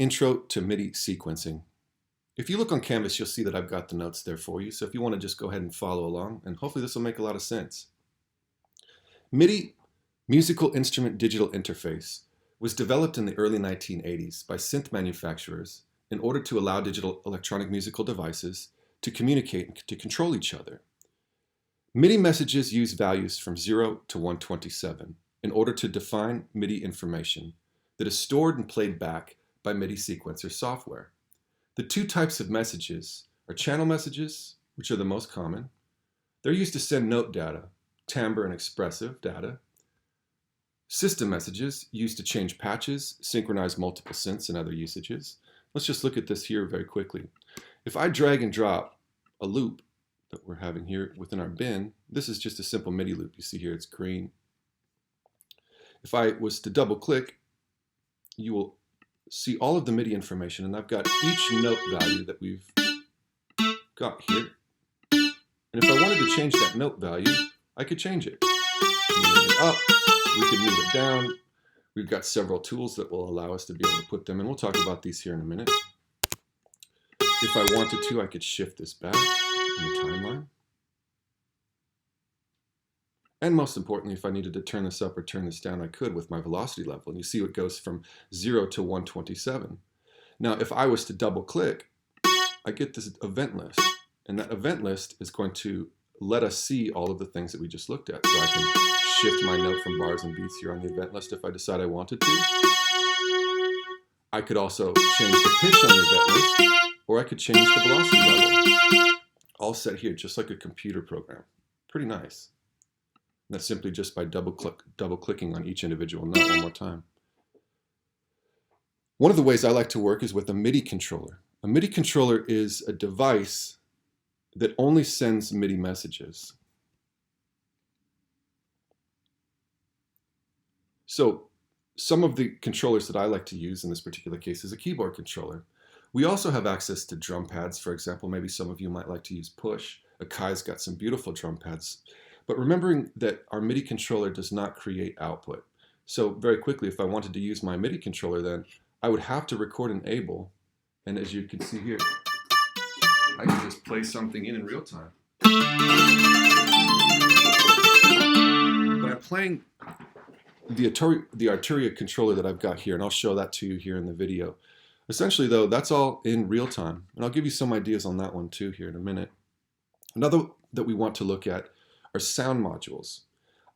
Intro to MIDI Sequencing. If you look on Canvas, you'll see that I've got the notes there for you. So if you want to just go ahead and follow along, and hopefully this will make a lot of sense. MIDI, Musical Instrument Digital Interface, was developed in the early 1980s by synth manufacturers in order to allow digital electronic musical devices to communicate and to control each other. MIDI messages use values from 0 to 127 in order to define MIDI information that is stored and played back by MIDI sequencer software. The two types of messages are channel messages, which are the most common. They're used to send note data, timbre and expressive data. System messages used to change patches, synchronize multiple synths and other usages. Let's just look at this here very quickly. If I drag and drop a loop that we're having here within our bin, this is just a simple MIDI loop. You see here it's green. If I was to double click, you will see all of the MIDI information, and I've got each note value that we've got here. And if I wanted to change that note value, I could change it. Moving it up, we could move it down. We've got several tools that will allow us to be able to put them in. We'll talk about these here in a minute. If I wanted to, I could shift this back in the timeline. And most importantly, if I needed to turn this up or turn this down, I could with my velocity level. And you see it goes from 0 to 127. Now, if I was to double click, I get this event list. And that event list is going to let us see all of the things that we just looked at. So I can shift my note from bars and beats here on the event list if I decide I wanted to. I could also change the pitch on the event list, or I could change the velocity level. All set here, just like a computer program. Pretty nice. That's simply just by double clicking on each individual note one more time. One of the ways I like to work is with a MIDI controller. A MIDI controller is a device that only sends MIDI messages. So some of the controllers that I like to use in this particular case is a keyboard controller. We also have access to drum pads, for example. Maybe some of you might like to use push. Akai's got some beautiful drum pads. But remembering that our MIDI controller does not create output. So very quickly, if I wanted to use my MIDI controller, then I would have to record an able. And as you can see here, I can just play something in real time. But I'm playing the Arturia controller that I've got here, and I'll show that to you here in the video. Essentially, though, that's all in real time. And I'll give you some ideas on that one, too, here in a minute. Another that we want to look at are sound modules.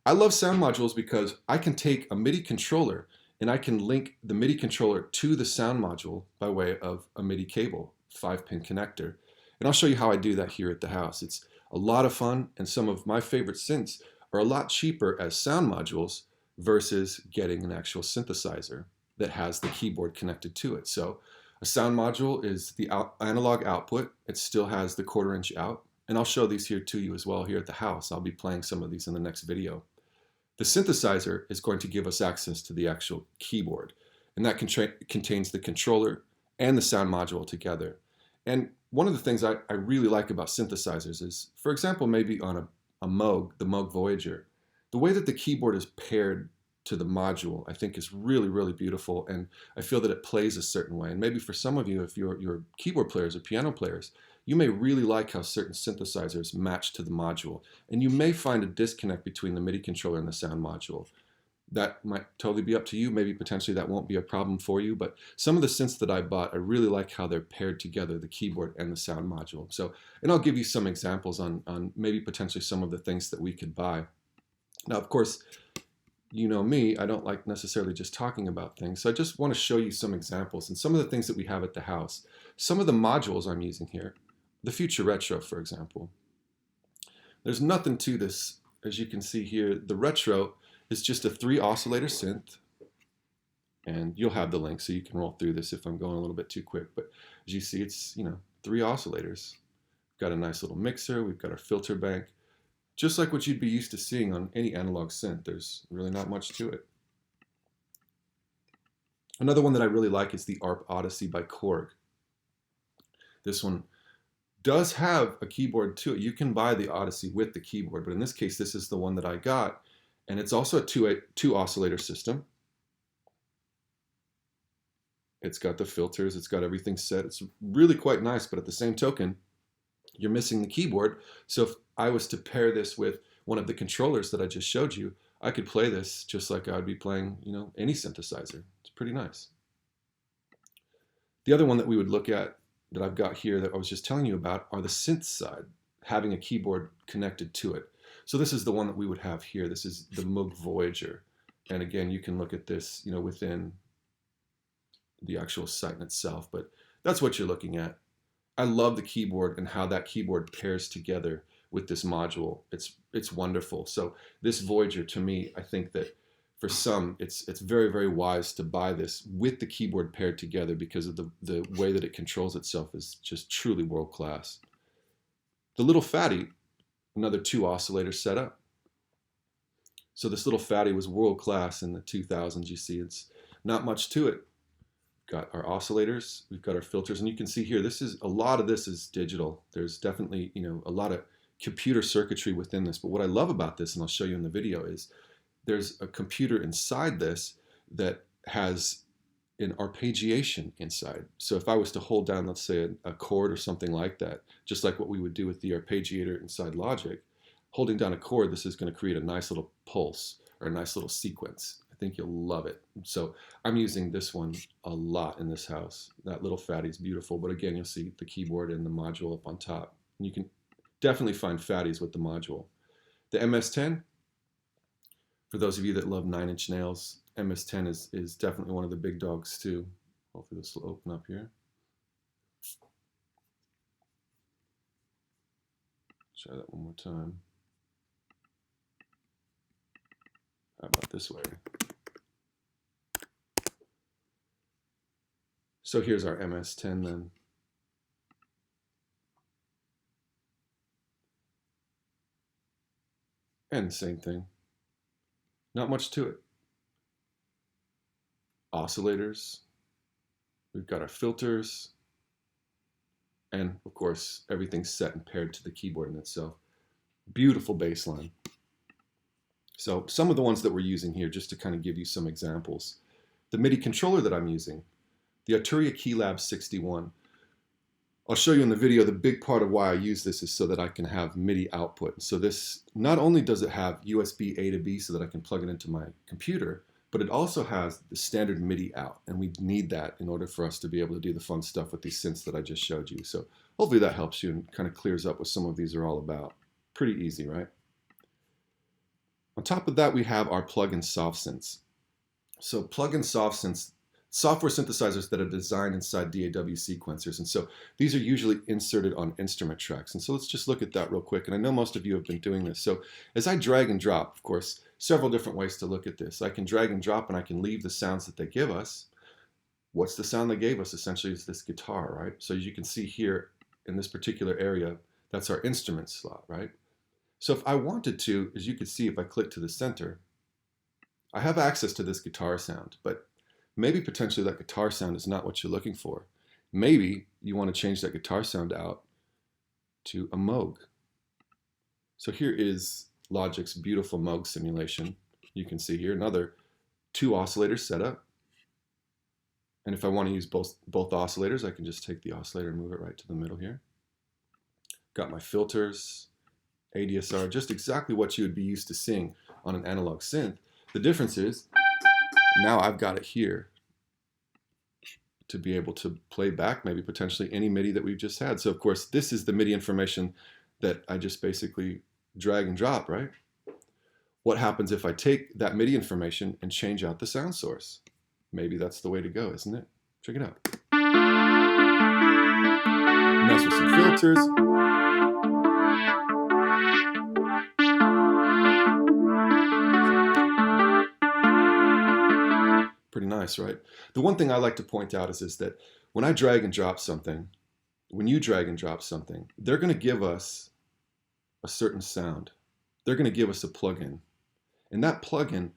I love sound modules because I can take a MIDI controller and I can link the MIDI controller to the sound module by way of a MIDI cable, 5-pin connector. And I'll show you how I do that here at the house. It's a lot of fun, and some of my favorite synths are a lot cheaper as sound modules versus getting an actual synthesizer that has the keyboard connected to it. So a sound module is the analog output. It still has the 1/4 inch out. And I'll show these here to you as well here at the house. I'll be playing some of these in the next video. The synthesizer is going to give us access to the actual keyboard. And that contains the controller and the sound module together. And one of the things I really like about synthesizers is, for example, maybe on a Moog, the Moog Voyager, the way that the keyboard is paired to the module, I think is really, really beautiful. And I feel that it plays a certain way. And maybe for some of you, if you're keyboard players or piano players, you may really like how certain synthesizers match to the module. And you may find a disconnect between the MIDI controller and the sound module. That might totally be up to you. Maybe potentially that won't be a problem for you. But some of the synths that I bought, I really like how they're paired together, the keyboard and the sound module. So, and I'll give you some examples on maybe potentially some of the things that we could buy. Now, of course, you know me, I don't like necessarily just talking about things. So I just want to show you some examples and some of the things that we have at the house. Some of the modules I'm using here. The Future Retro, for example. There's nothing to this. As you can see here, the Retro is just a 3 oscillator synth. And you'll have the link so you can roll through this if I'm going a little bit too quick. But as you see, it's 3 oscillators. We've got a nice little mixer. We've got our filter bank. Just like what you'd be used to seeing on any analog synth. There's really not much to it. Another one that I really like is the ARP Odyssey by Korg. This one does have a keyboard to it. You can buy the Odyssey with the keyboard, but in this case, this is the one that I got. And it's also a two oscillator system. It's got the filters, it's got everything set. It's really quite nice, but at the same token, you're missing the keyboard. So if I was to pair this with one of the controllers that I just showed you, I could play this just like I would be playing, any synthesizer. It's pretty nice. The other one that we would look at that I've got here that I was just telling you about are the synth side, having a keyboard connected to it. So this is the one that we would have here. This is the Moog Voyager. And again, you can look at this, within the actual site in itself, but that's what you're looking at. I love the keyboard and how that keyboard pairs together with this module. It's wonderful. So this Voyager, to me, I think that for some, it's very, very wise to buy this with the keyboard paired together because of the way that it controls itself is just truly world class. The little fatty, another 2 oscillator setup. So this little fatty was world class in the 2000s. You see, it's not much to it. Got our oscillators, we've got our filters, and you can see here, a lot of this is digital. There's definitely, a lot of computer circuitry within this. But what I love about this, and I'll show you in the video, is there's a computer inside this that has an arpeggiation inside. So if I was to hold down, let's say, a chord or something like that, just like what we would do with the arpeggiator inside Logic, holding down a chord, this is going to create a nice little pulse or a nice little sequence. I think you'll love it. So I'm using this one a lot in this house. That little fatty is beautiful, but again, you'll see the keyboard and the module up on top. And you can definitely find fatties with the module. The MS-10, for those of you that love 9-inch nails, MS-10 is definitely one of the big dogs too. Hopefully this will open up here. Try that one more time. How about this way? So here's our MS-10 then. And same thing. Not much to it. Oscillators. We've got our filters. And of course, everything's set and paired to the keyboard in itself. Beautiful bass line. So some of the ones that we're using here, just to kind of give you some examples. The MIDI controller that I'm using, the Arturia Keylab 61. I'll show you in the video, the big part of why I use this is so that I can have MIDI output. So this, not only does it have USB A to B so that I can plug it into my computer, but it also has the standard MIDI out. And we need that in order for us to be able to do the fun stuff with these synths that I just showed you. So hopefully that helps you and kind of clears up what some of these are all about. Pretty easy, right? On top of that, we have our plug-in soft synths. So plug-in soft synths, software synthesizers that are designed inside DAW sequencers. And so these are usually inserted on instrument tracks. And so let's just look at that real quick. And I know most of you have been doing this. So as I drag and drop, of course, several different ways to look at this. I can drag and drop and I can leave the sounds that they give us. What's the sound they gave us? Essentially is this guitar, right? So as you can see here in this particular area, that's our instrument slot, right? So if I wanted to, as you can see, if I click to the center, I have access to this guitar sound, but maybe potentially that guitar sound is not what you're looking for. Maybe you want to change that guitar sound out to a Moog. So here is Logic's beautiful Moog simulation. You can see here another 2 oscillator setup. And if I want to use both oscillators, I can just take the oscillator and move it right to the middle here. Got my filters, ADSR, just exactly what you would be used to seeing on an analog synth. The difference is now I've got it here to be able to play back maybe potentially any MIDI that we've just had. So of course, this is the MIDI information that I just basically drag and drop, right? What happens if I take that MIDI information and change out the sound source? Maybe that's the way to go, isn't it? Check it out. Mess with some filters. Pretty nice, right? The one thing I like to point out is that when I drag and drop something, when you drag and drop something, they're going to give us a certain sound. They're going to give us a plugin. And that plugin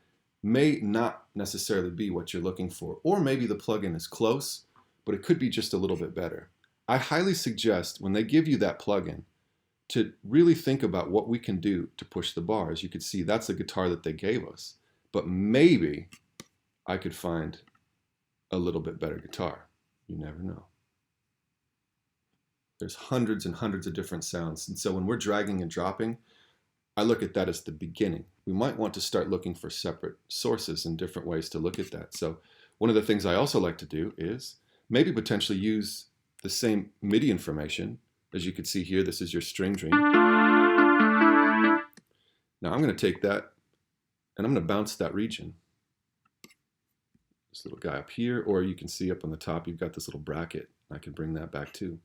may not necessarily be what you're looking for. Or maybe the plugin is close, but it could be just a little bit better. I highly suggest when they give you that plugin to really think about what we can do to push the bar. As you can see, that's the guitar that they gave us. But maybe I could find a little bit better guitar. You never know. There's hundreds and hundreds of different sounds. And so when we're dragging and dropping, I look at that as the beginning. We might want to start looking for separate sources and different ways to look at that. So one of the things I also like to do is maybe potentially use the same MIDI information. As you can see here, this is your string dream. Now I'm going to take that and I'm going to bounce that region. This little guy up here, or you can see up on the top, you've got this little bracket. I can bring that back too.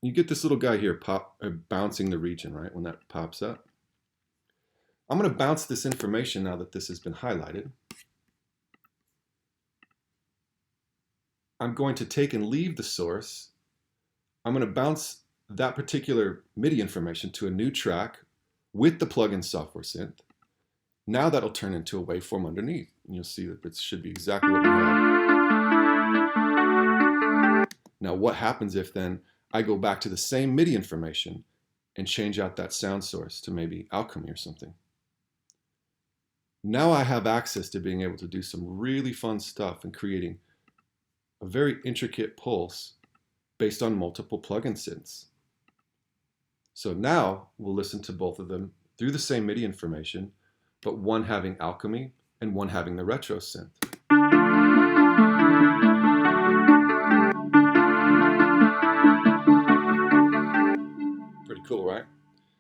You get this little guy here bouncing the region, right, when that pops up. I'm going to bounce this information now that this has been highlighted. I'm going to take and leave the source. I'm going to bounce that particular MIDI information to a new track with the plugin software synth. Now that'll turn into a waveform underneath. And you'll see that it should be exactly what we had. Now what happens if then I go back to the same MIDI information and change out that sound source to maybe Alchemy or something? Now I have access to being able to do some really fun stuff and creating a very intricate pulse based on multiple plugin synths. So now we'll listen to both of them through the same MIDI information, but one having Alchemy and one having the retro synth. Pretty cool, right?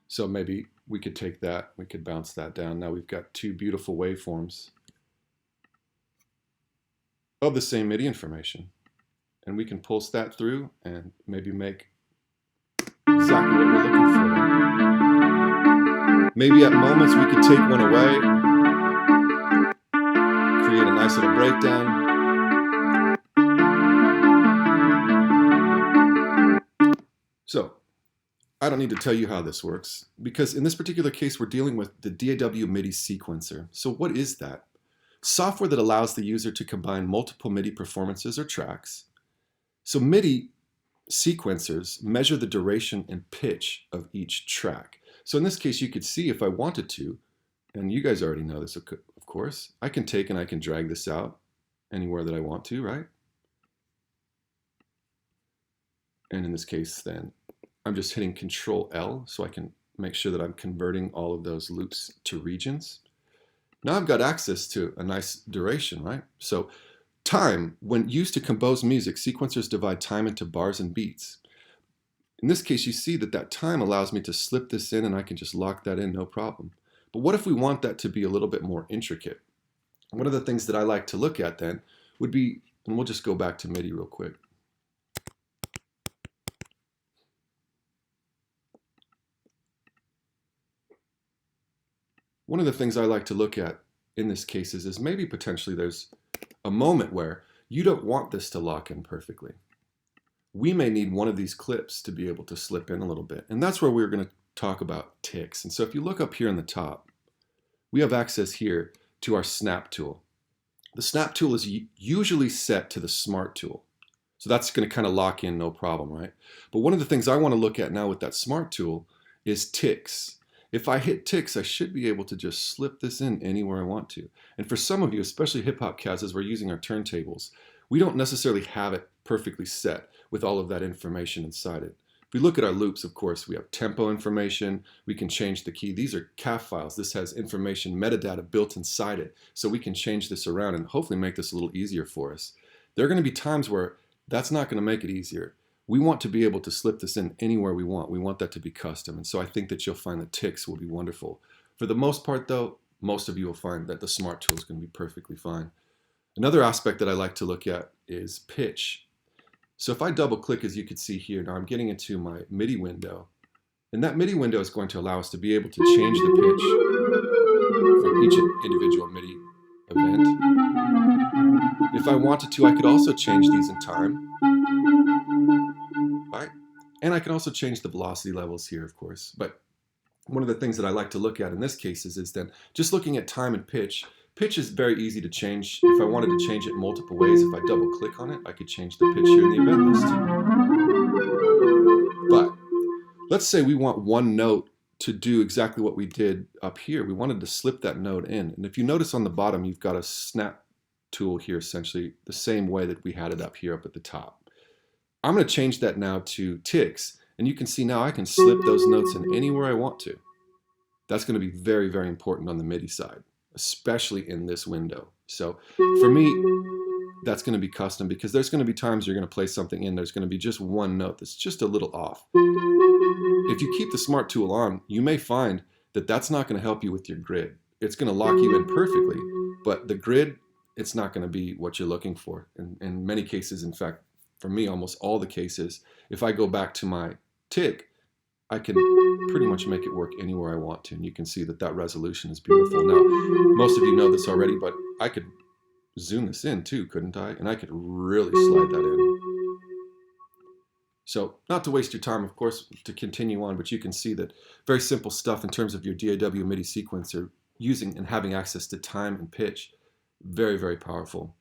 So maybe we could take that, we could bounce that down. Now we've got two beautiful waveforms of the same MIDI information. And we can pulse that through and maybe make exactly what we're looking for. Maybe at moments we could take one away, create a nice little breakdown. So, I don't need to tell you how this works, because in this particular case we're dealing with the DAW MIDI sequencer. So what is that? Software that allows the user to combine multiple MIDI performances or tracks. So MIDI sequencers measure the duration and pitch of each track. So in this case, you could see if I wanted to, and you guys already know this, of course, I can take and I can drag this out anywhere that I want to, right? And in this case, then, I'm just hitting Control L so I can make sure that I'm converting all of those loops to regions. Now I've got access to a nice duration, right? So time, when used to compose music, sequencers divide time into bars and beats. In this case, you see that that time allows me to slip this in and I can just lock that in, no problem. But what if we want that to be a little bit more intricate? One of the things that I like to look at then would be, and we'll just go back to MIDI real quick. One of the things I like to look at in this case is maybe potentially there's a moment where you don't want this to lock in perfectly. We may need one of these clips to be able to slip in a little bit. And that's where we're going to talk about ticks. And so if you look up here in the top, we have access here to our snap tool. The snap tool is usually set to the smart tool. So that's going to kind of lock in, no problem, right? But one of the things I want to look at now with that smart tool is ticks. If I hit ticks, I should be able to just slip this in anywhere I want to. And for some of you, especially hip-hop cats, as we're using our turntables, we don't necessarily have it perfectly set with all of that information inside it. If we look at our loops, of course, we have tempo information. We can change the key. These are CAF files. This has information, metadata built inside it. So we can change this around and hopefully make this a little easier for us. There are going to be times where that's not going to make it easier. We want to be able to slip this in anywhere we want. We want that to be custom. And so I think that you'll find the ticks will be wonderful. For the most part, though, most of you will find that the smart tool is going to be perfectly fine. Another aspect that I like to look at is pitch. So if I double click, as you can see here, now I'm getting into my MIDI window. And that MIDI window is going to allow us to be able to change the pitch from each individual MIDI event. If I wanted to, I could also change these in time. Right? And I can also change the velocity levels here, of course. But one of the things that I like to look at in this case is then just looking at time and pitch. Pitch is very easy to change. If I wanted to change it multiple ways, if I double click on it, I could change the pitch here in the event list. But let's say we want one note to do exactly what we did up here. We wanted to slip that note in. And if you notice on the bottom, you've got a snap tool here, essentially the same way that we had it up here up at the top. I'm going to change that now to ticks, and you can see now I can slip those notes in anywhere I want to. That's going to be very, very important on the MIDI side, especially in this window. So for me, that's going to be custom because there's going to be times you're going to play something in, there's going to be just one note that's just a little off. If you keep the Smart tool on, you may find that that's not going to help you with your grid. It's going to lock you in perfectly, but the grid, it's not going to be what you're looking for. In many cases, in fact, for me, almost all the cases, if I go back to my tick, I can pretty much make it work anywhere I want to. And you can see that that resolution is beautiful. Now, most of you know this already, but I could zoom this in too, couldn't I? And I could really slide that in. So not to waste your time, of course, to continue on, but you can see that very simple stuff in terms of your DAW MIDI sequencer, using and having access to time and pitch, very, very powerful.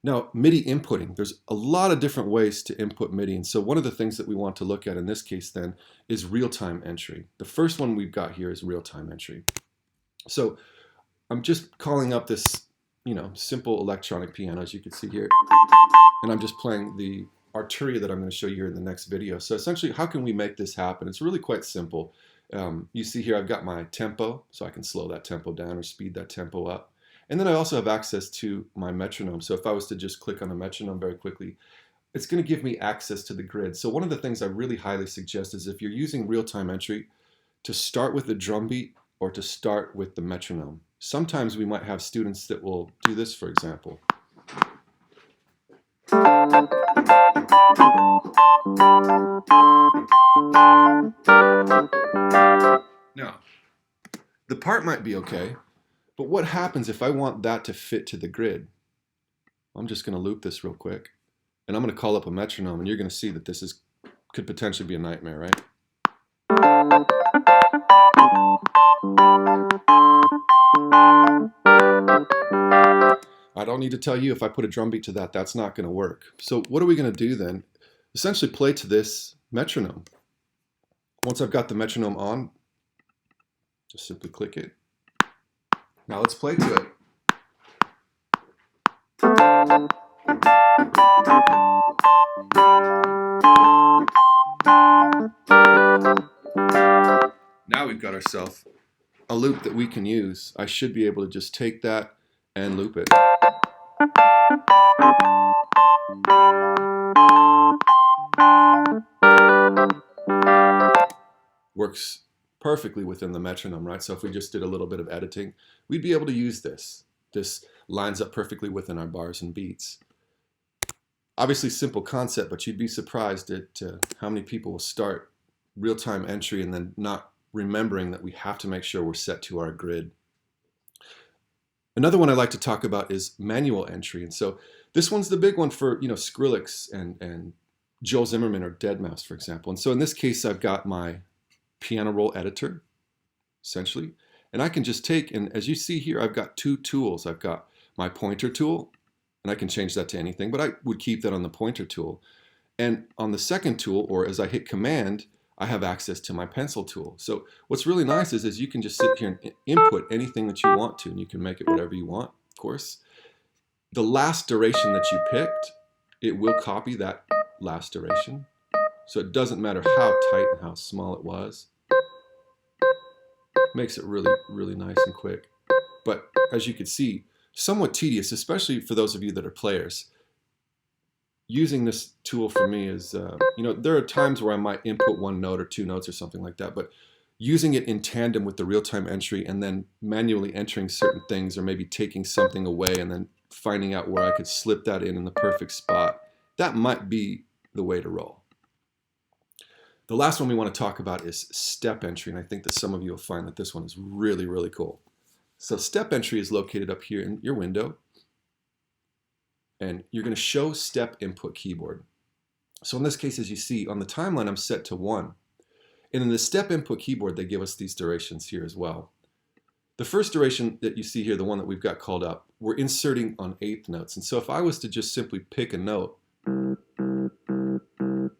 Now, MIDI inputting, there's a lot of different ways to input MIDI. And so one of the things that we want to look at in this case then is real-time entry. The first one we've got here is real-time entry. So I'm just calling up this, simple electronic piano, as you can see here. And I'm just playing the Arturia that I'm going to show you here in the next video. So essentially, how can we make this happen? It's really quite simple. You see here, I've got my tempo, so I can slow that tempo down or speed that tempo up. And then I also have access to my metronome. So if I was to just click on the metronome very quickly, it's going to give me access to the grid. So one of the things I really highly suggest is if you're using real-time entry, to start with the drum beat or to start with the metronome. Sometimes we might have students that will do this, for example. Now, the part might be okay, but what happens if I want that to fit to the grid? I'm just going to loop this real quick, and I'm going to call up a metronome, and you're going to see that this could potentially be a nightmare, right? I don't need to tell you if I put a drum beat to that, that's not going to work. So what are we going to do then? Essentially play to this metronome. Once I've got the metronome on, just simply click it. Now let's play to it. Now we've got ourselves a loop that we can use. I should be able to just take that and loop it. Works perfectly within the metronome, right? So if we just did a little bit of editing, we'd be able to use this. This lines up perfectly within our bars and beats. Obviously simple concept, but you'd be surprised at how many people will start real-time entry and then not remembering that we have to make sure we're set to our grid. Another one I like to talk about is manual entry. And so this one's the big one for, Skrillex and Joel Zimmerman or Deadmau5, for example. And so in this case, I've got my piano roll editor, essentially. And I can just take, and as you see here, I've got two tools. I've got my pointer tool, and I can change that to anything, but I would keep that on the pointer tool. And on the second tool, or as I hit Command, I have access to my pencil tool. So what's really nice is you can just sit here and input anything that you want to, and you can make it whatever you want, of course. The last duration that you picked, it will copy that last duration. So it doesn't matter how tight and how small it was. Makes it really, really nice and quick. But as you can see, somewhat tedious, especially for those of you that are players. Using this tool for me is, there are times where I might input one note or two notes or something like that, but using it in tandem with the real-time entry and then manually entering certain things or maybe taking something away and then finding out where I could slip that in the perfect spot, that might be the way to roll. The last one we want to talk about is step entry, and I think that some of you will find that this one is really, really cool. So step entry is located up here in your window, and you're going to show step input keyboard. So in this case, as you see, on the timeline, I'm set to 1. And in the step input keyboard, they give us these durations here as well. The first duration that you see here, the one that we've got called up, we're inserting on 8th notes. And so if I was to just simply pick a note,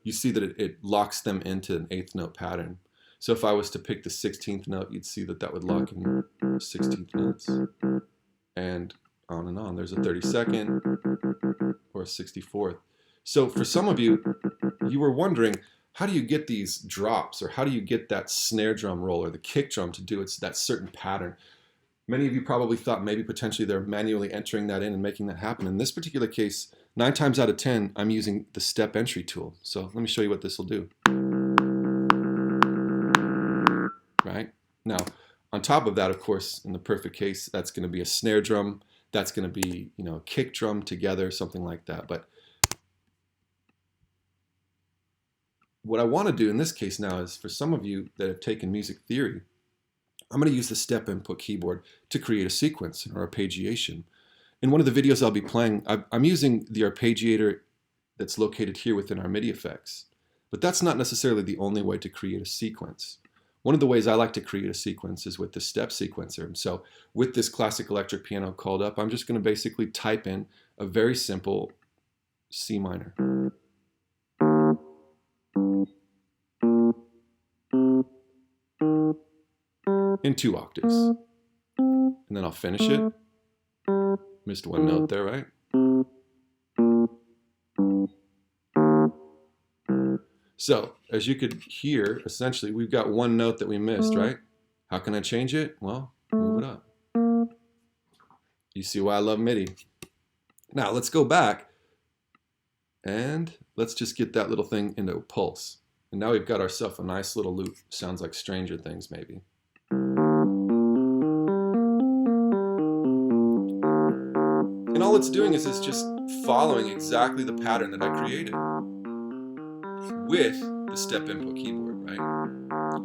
you see that it locks them into an 8th note pattern. So if I was to pick the 16th note, you'd see that that would lock in 16th notes. And on and on. There's a 32nd or a 64th. So for some of you, you were wondering, how do you get these drops, or how do you get that snare drum roll or the kick drum to do that certain pattern? Many of you probably thought maybe potentially they're manually entering that in and making that happen. In this particular case, 9 times out of 10, I'm using the step entry tool. So let me show you what this will do. Right? Now, on top of that, of course, in the perfect case, that's going to be a snare drum. That's going to be, a kick drum together, something like that. But what I want to do in this case now is, for some of you that have taken music theory, I'm going to use the step input keyboard to create a sequence or arpeggiation. In one of the videos I'll be playing, I'm using the arpeggiator that's located here within our MIDI effects. But that's not necessarily the only way to create a sequence. One of the ways I like to create a sequence is with the step sequencer. So with this classic electric piano called up, I'm just going to basically type in a very simple C minor. In 2 octaves. And then I'll finish it. Missed one note there, right? So, as you could hear, essentially, we've got one note that we missed, right? How can I change it? Well, move it up. You see why I love MIDI. Now, let's go back, and let's just get that little thing into a pulse. And now we've got ourselves a nice little loop. Sounds like Stranger Things, maybe. And all it's doing is just following exactly the pattern that I created with the step input keyboard, right?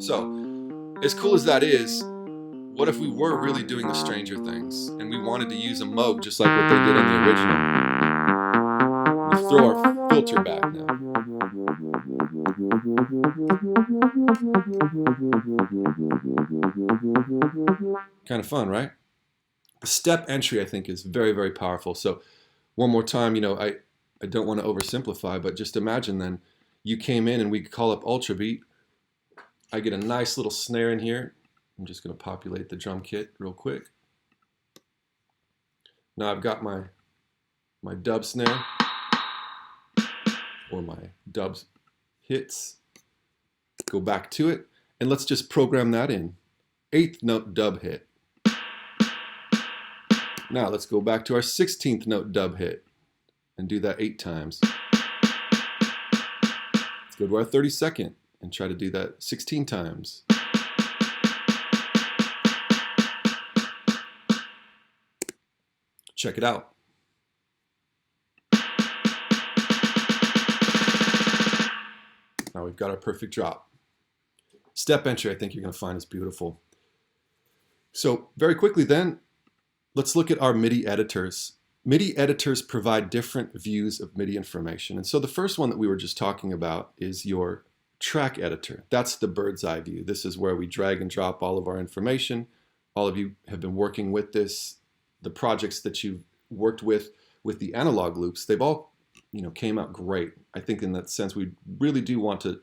So, as cool as that is, what if we were really doing the Stranger Things and we wanted to use a Moog just like what they did in the original? We throw our filter back now. Kind of fun, right? The step entry, I think, is very, very powerful. So one more time, I don't want to oversimplify, but just imagine then you came in and we call up Ultra Beat. I get a nice little snare in here. I'm just going to populate the drum kit real quick. Now I've got my dub snare, or my dubs hits. Go back to it, and let's just program that in. 8th note dub hit. Now let's go back to our 16th note dub hit and do that 8 times. Let's go to our 32nd and try to do that 16 times. Check it out. Now we've got our perfect drop. Step entry, I think you're going to find is beautiful. So very quickly then, let's look at our MIDI editors. MIDI editors provide different views of MIDI information. And so the first one that we were just talking about is your track editor. That's the bird's eye view. This is where we drag and drop all of our information. All of you have been working with this. The projects that you've worked with the analog loops, they've all came out great. I think in that sense, we really do want to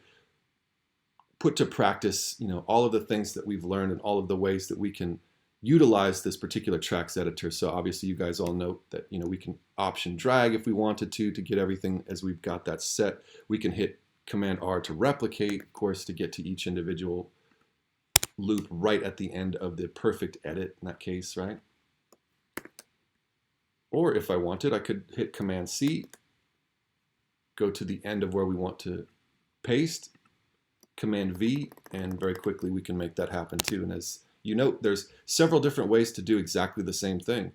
put to practice, all of the things that we've learned and all of the ways that we can utilize this particular tracks editor. So obviously you guys all know that, we can option drag if we wanted to get everything as we've got that set. We can hit Command R to replicate, of course, to get to each individual loop right at the end of the perfect edit in that case, right? Or if I wanted, I could hit Command C, go to the end of where we want to paste, Command V, and very quickly we can make that happen too. And as you note, there's several different ways to do exactly the same thing.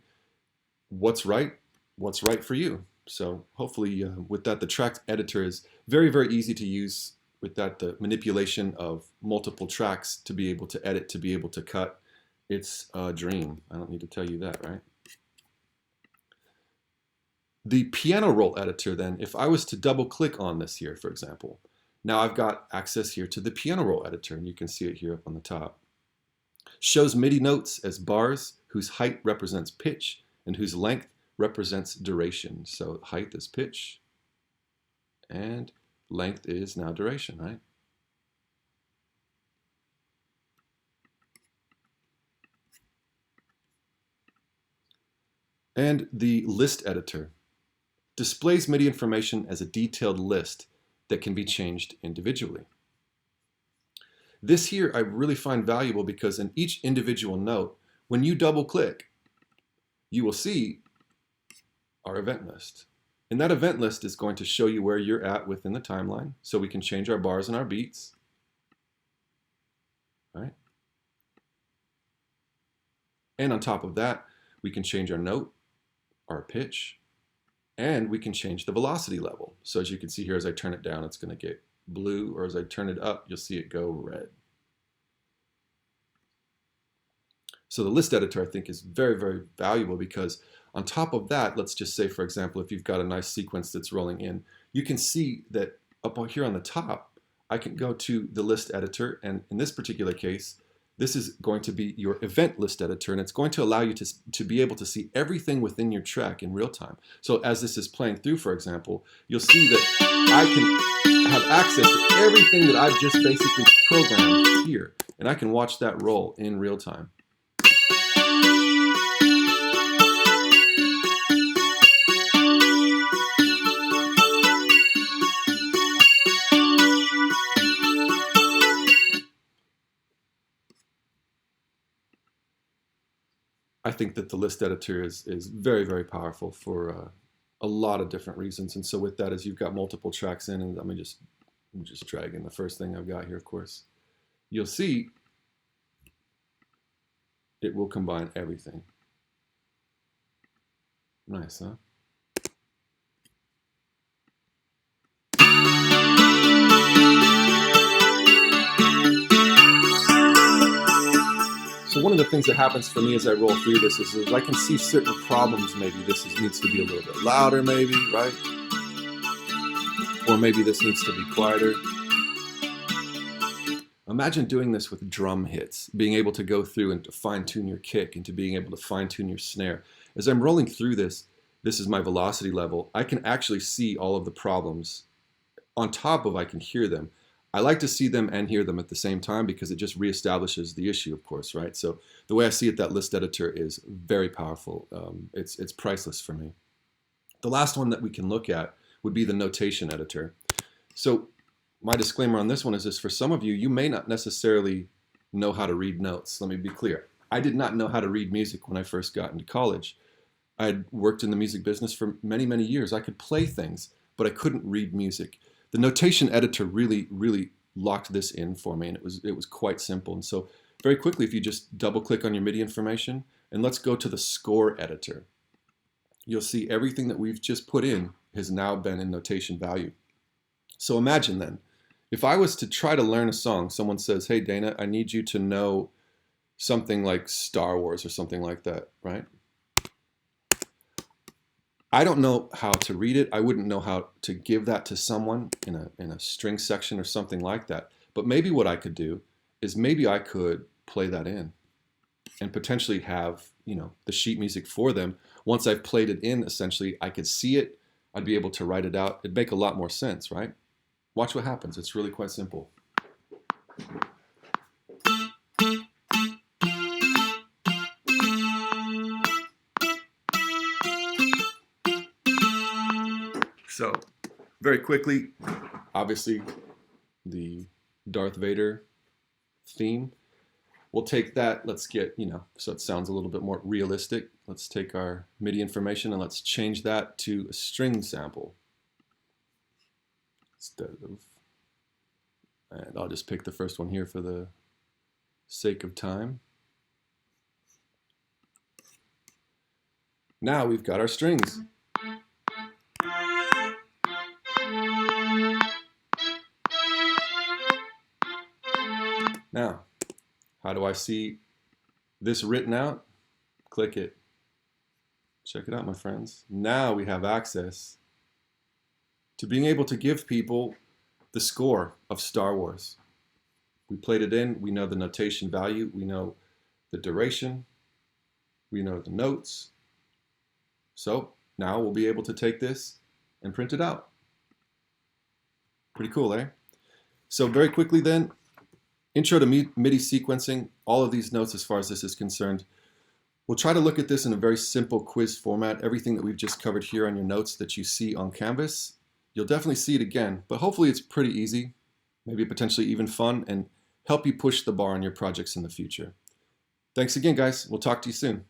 What's right? What's right for you? So hopefully with that, the track editor is very, very easy to use. With that, the manipulation of multiple tracks to be able to edit, to be able to cut, it's a dream. I don't need to tell you that, right? The piano roll editor then, if I was to double click on this here, for example, now I've got access here to the piano roll editor, and you can see it here up on the top. Shows MIDI notes as bars whose height represents pitch and whose length represents duration. So height is pitch and length is now duration, right? And the list editor displays MIDI information as a detailed list that can be changed individually. This here I really find valuable because in each individual note, when you double click, you will see our event list. And that event list is going to show you where you're at within the timeline, so we can change our bars and our beats. Right? And on top of that, we can change our note, our pitch, and we can change the velocity level. So as you can see here, as I turn it down, it's going to get blue, or as I turn it up, you'll see it go red. So the list editor, I think, is very, very valuable because on top of that, let's just say, for example, if you've got a nice sequence that's rolling in, you can see that up here on the top, I can go to the list editor, and in this particular case, this is going to be your event list editor, and it's going to allow you to be able to see everything within your track in real time. So as this is playing through, for example, you'll see that I can have access to everything that I've just basically programmed here, and I can watch that roll in real time. I think that the list editor is very, very powerful for a lot of different reasons. And so with that, as you've got multiple tracks in, and let me just drag in the first thing I've got here, of course, you'll see it will combine everything. Nice, huh? So one of the things that happens for me as I roll through this is I can see certain problems. Maybe this needs to be a little bit louder, maybe, right? Or maybe this needs to be quieter. Imagine doing this with drum hits, being able to go through and to fine-tune your kick and to being able to fine-tune your snare. As I'm rolling through this is my velocity level. I can actually see all of the problems. On top of I can hear them. I like to see them and hear them at the same time because it just reestablishes the issue, of course, right? So the way I see it, that list editor is very powerful. It's priceless for me. The last one that we can look at would be the notation editor. So my disclaimer on this one is this: for some of you, you may not necessarily know how to read notes. Let me be clear. I did not know how to read music when I first got into college. I had worked in the music business for many, many years. I could play things, but I couldn't read music. The notation editor really, really locked this in for me, and it was quite simple. And so very quickly, if you just double click on your MIDI information, and let's go to the score editor, you'll see everything that we've just put in has now been in notation value. So imagine then, if I was to try to learn a song, someone says, hey Dana, I need you to know something like Star Wars or something like that, right? I don't know how to read it. I wouldn't know how to give that to someone in a string section or something like that. But maybe what I could do is maybe I could play that in and potentially have, the sheet music for them. Once I've played it in, essentially, I could see it. I'd be able to write it out. It'd make a lot more sense, right? Watch what happens. It's really quite simple. So, very quickly, obviously, the Darth Vader theme. We'll take that, let's get, so it sounds a little bit more realistic. Let's take our MIDI information and let's change that to a string sample. And I'll just pick the first one here for the sake of time. Now we've got our strings. Now, how do I see this written out? Click it. Check it out, my friends. Now we have access to being able to give people the score of Star Wars. We played it in. We know the notation value. We know the duration. We know the notes. So now we'll be able to take this and print it out. Pretty cool, eh? So very quickly then, intro to MIDI sequencing, all of these notes as far as this is concerned, We'll try to look at this in a very simple quiz format. Everything that we've just covered here on your notes that you see on Canvas, you'll definitely see it again, but hopefully it's pretty easy, maybe potentially even fun, and help you push the bar on your projects in the future. Thanks again, guys. We'll talk to you soon.